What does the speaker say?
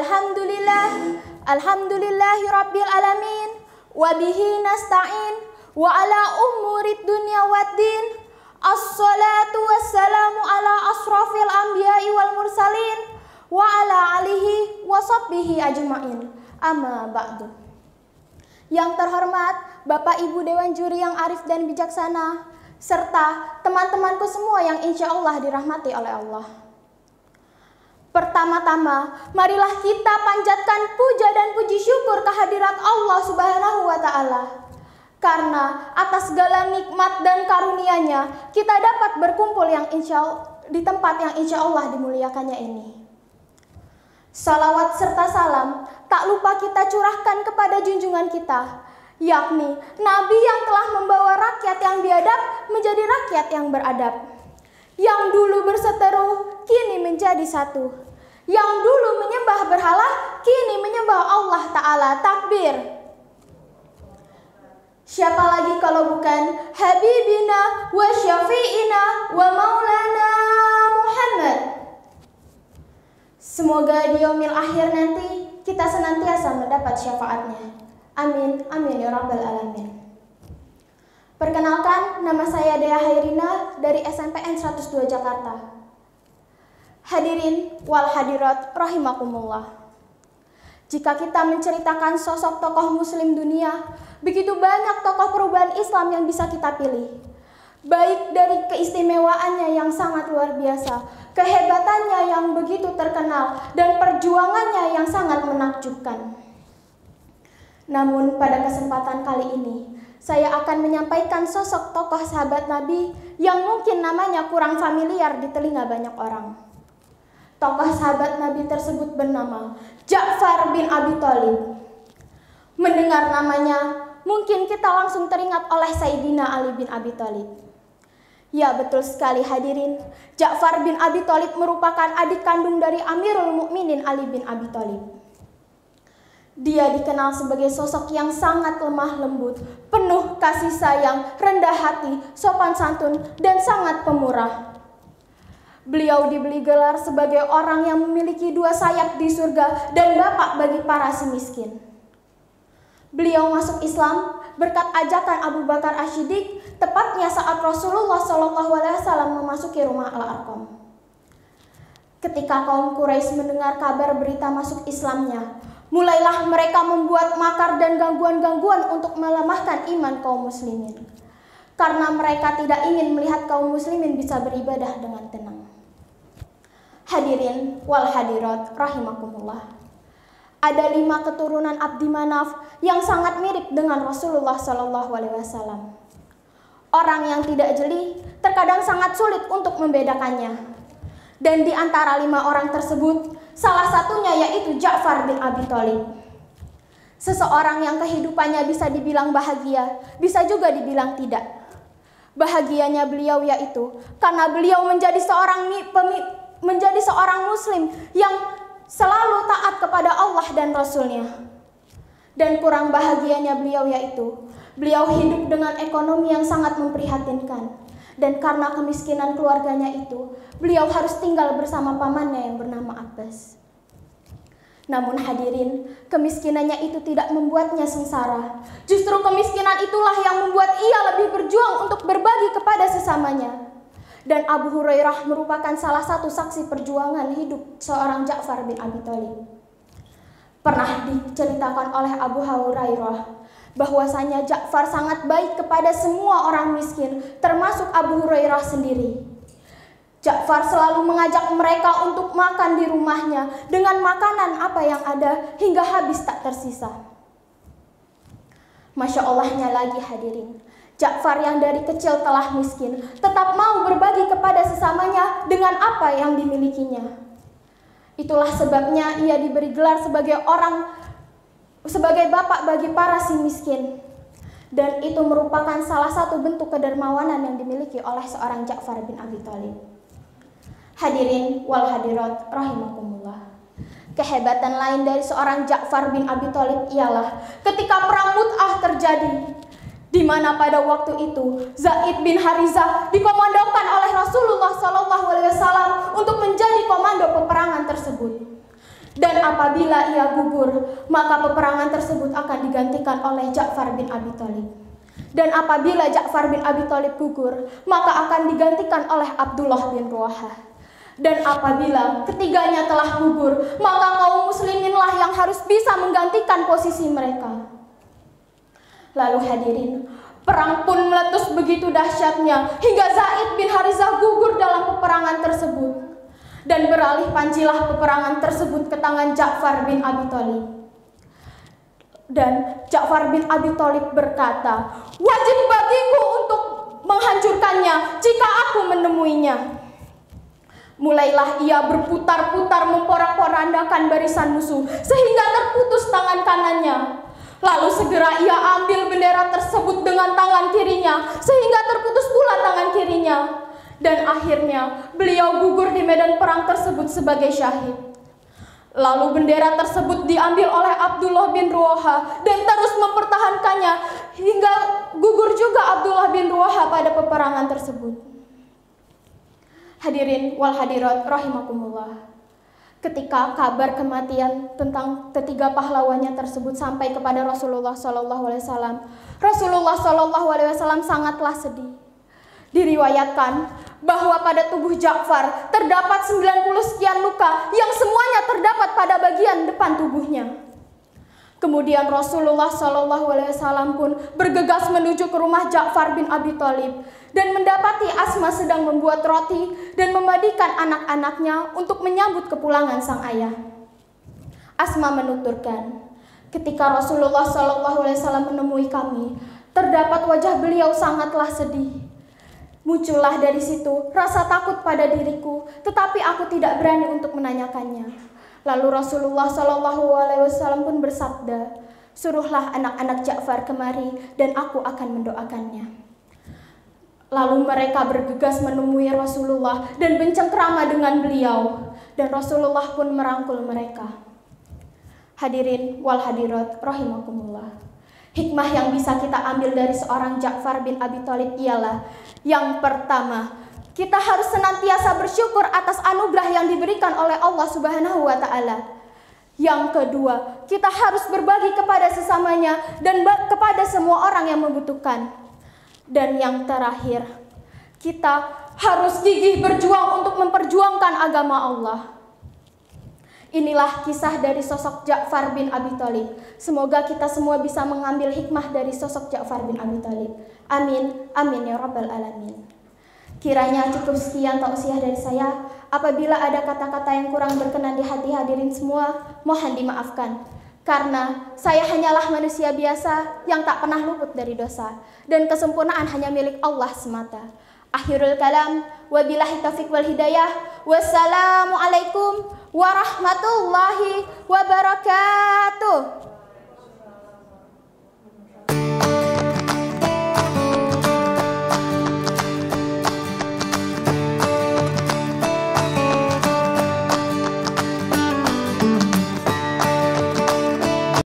Alhamdulillahi rabbil alamin, wa bihi nasta'in, wa ala umurid dunya waddin. Assalatu wassalamu ala asrafil anbiya'i wal mursalin, wa ala alihi wa sahbihi ajma'in. Amma ba'du. Yang terhormat Bapak Ibu Dewan Juri yang arif dan bijaksana, serta teman-temanku semua yang insya Allah dirahmati oleh Allah. Pertama-tama, marilah kita panjatkan puja dan puji syukur kehadirat Allah Subhanahu wa Ta'ala. Karena atas segala nikmat dan karunia-Nya, kita dapat berkumpul di tempat yang insya Allah dimuliakannya ini. Salawat serta salam tak lupa kita curahkan kepada junjungan kita, yakni Nabi yang telah membawa rakyat yang biadab menjadi rakyat yang beradab. Yang dulu berseteru, kini menjadi satu. Yang dulu menyembah berhala, kini menyembah Allah Ta'ala. Takbir. Siapa lagi kalau bukan Habibina wa Syafi'ina wa Maulana Muhammad. Semoga di yaumil akhir nanti kita senantiasa mendapat syafaatnya. Amin, amin ya rabbal alamin. Perkenalkan, nama saya Dea Hairina dari SMPN 102 Jakarta. Hadirin wal hadirat rahimakumullah. Jika kita menceritakan sosok tokoh muslim dunia, begitu banyak tokoh perubahan Islam yang bisa kita pilih. Baik dari keistimewaannya yang sangat luar biasa, kehebatannya yang begitu terkenal, dan perjuangannya yang sangat menakjubkan. Namun pada kesempatan kali ini, saya akan menyampaikan sosok tokoh sahabat Nabi yang mungkin namanya kurang familiar di telinga banyak orang. Tokoh sahabat Nabi tersebut bernama Ja'far bin Abi Thalib. Mendengar namanya, mungkin kita langsung teringat oleh Sayyidina Ali bin Abi Thalib. Ya, betul sekali hadirin. Ja'far bin Abi Thalib merupakan adik kandung dari Amirul Mukminin Ali bin Abi Thalib. Dia dikenal sebagai sosok yang sangat lemah lembut, penuh kasih sayang, rendah hati, sopan santun, dan sangat pemurah. Beliau diberi gelar sebagai orang yang memiliki dua sayap di surga dan bapak bagi para si miskin. Beliau masuk Islam berkat ajakan Abu Bakar As-Siddiq, tepatnya saat Rasulullah SAW memasuki rumah Al-Arqam. Ketika kaum Quraisy mendengar kabar berita masuk Islamnya, mulailah mereka membuat makar dan gangguan-gangguan untuk melemahkan iman kaum muslimin. Karena mereka tidak ingin melihat kaum muslimin bisa beribadah dengan tenang. Hadirin wal hadirat rahimakumullah. Ada 5 keturunan Abdi Manaf yang sangat mirip dengan Rasulullah SAW. Orang yang tidak jeli terkadang sangat sulit untuk membedakannya. Dan di antara 5 orang tersebut, salah satunya yaitu Ja'far bin Abi Thalib. Seseorang yang kehidupannya bisa dibilang bahagia, bisa juga dibilang tidak. Bahagianya beliau yaitu karena beliau menjadi seorang muslim yang selalu taat kepada Allah dan Rasul-Nya. Dan kurang bahagianya beliau yaitu beliau hidup dengan ekonomi yang sangat memprihatinkan. Dan karena kemiskinan keluarganya itu, beliau harus tinggal bersama pamannya yang bernama Abbas. Namun hadirin, kemiskinannya itu tidak membuatnya sengsara. Justru kemiskinan itulah yang membuat ia lebih berjuang untuk berbagi kepada sesamanya. Dan Abu Hurairah merupakan salah satu saksi perjuangan hidup seorang Ja'far bin Abi Thalib. Pernah diceritakan oleh Abu Hurairah bahwasanya Ja'far sangat baik kepada semua orang miskin, termasuk Abu Hurairah sendiri. Ja'far selalu mengajak mereka untuk makan di rumahnya dengan makanan apa yang ada hingga habis tak tersisa. Masya Allahnya lagi hadirin, Ja'far yang dari kecil telah miskin tetap mau berbagi kepada sesamanya dengan apa yang dimilikinya. Itulah sebabnya ia diberi gelar sebagai bapak bagi para si miskin. Dan itu merupakan salah satu bentuk kedermawanan yang dimiliki oleh seorang Ja'far bin Abi Thalib. Hadirin wal hadirat rahimakumullah. Kehebatan lain dari seorang Ja'far bin Abi Thalib ialah ketika perang Mu'tah terjadi, di mana pada waktu itu Zaid bin Harizah dikomandokan oleh Rasulullah SAW untuk menjadi komando peperangan tersebut. Dan apabila ia gugur, maka peperangan tersebut akan digantikan oleh Ja'far bin Abi Thalib. Dan apabila Ja'far bin Abi Thalib gugur, maka akan digantikan oleh Abdullah bin Ruwahah. Dan apabila ketiganya telah gugur, maka kaum musliminlah yang harus bisa menggantikan posisi mereka. Lalu hadirin, perang pun meletus begitu dahsyatnya hingga Zaid bin Harithah gugur dalam peperangan tersebut. Dan beralih pancilah peperangan tersebut ke tangan Ja'far bin Abi Thalib. Dan Ja'far bin Abi Thalib berkata, wajib bagiku untuk menghancurkannya jika aku menemuinya. Mulailah ia berputar-putar memporak-porandakan barisan musuh sehingga terputus tangan kanannya. Lalu segera ia ambil bendera tersebut dengan tangan kirinya sehingga terputus pula tangan kirinya. Dan akhirnya beliau gugur di medan perang tersebut sebagai syahid. Lalu bendera tersebut diambil oleh Abdullah bin Ruwahah dan terus mempertahankannya hingga gugur juga Abdullah bin Ruwahah pada peperangan tersebut. Hadirin wal hadirat rahimakumullah. Ketika kabar kematian tentang ketiga pahlawannya tersebut sampai kepada Rasulullah SAW, Rasulullah SAW sangatlah sedih. Diriwayatkan bahwa pada tubuh Ja'far terdapat 90 sekian luka yang semuanya terdapat pada bagian depan tubuhnya. Kemudian Rasulullah SAW pun bergegas menuju ke rumah Ja'far bin Abi Thalib dan mendapati Asma sedang membuat roti dan memandikan anak-anaknya untuk menyambut kepulangan sang ayah. Asma menuturkan, ketika Rasulullah SAW menemui kami, terdapat wajah beliau sangatlah sedih. Muncullah dari situ rasa takut pada diriku, tetapi aku tidak berani untuk menanyakannya. Lalu Rasulullah SAW pun bersabda, suruhlah anak-anak Ja'far kemari dan aku akan mendoakannya. Lalu mereka bergegas menemui Rasulullah dan bercengkrama dengan beliau, dan Rasulullah pun merangkul mereka. Hadirin wal hadirat rahimakumullah. Hikmah yang bisa kita ambil dari seorang Ja'far bin Abi Thalib ialah, yang pertama, kita harus senantiasa bersyukur atas anugerah yang diberikan oleh Allah Subhanahu wa Ta'ala. Yang kedua, kita harus berbagi kepada sesamanya dan kepada semua orang yang membutuhkan. Dan yang terakhir, kita harus gigih berjuang untuk memperjuangkan agama Allah. Inilah kisah dari sosok Ja'far bin Abi Thalib. Semoga kita semua bisa mengambil hikmah dari sosok Ja'far bin Abi Thalib. Amin, amin ya rabbal alamin. Kiranya cukup sekian tausiah dari saya. Apabila ada kata-kata yang kurang berkenan di hati hadirin semua, mohon dimaafkan. Karena saya hanyalah manusia biasa yang tak pernah luput dari dosa. Dan kesempurnaan hanya milik Allah semata. Akhirul kalam, wabillahi taufiq wal hidayah. Wassalamualaikum warahmatullahi wabarakatuh.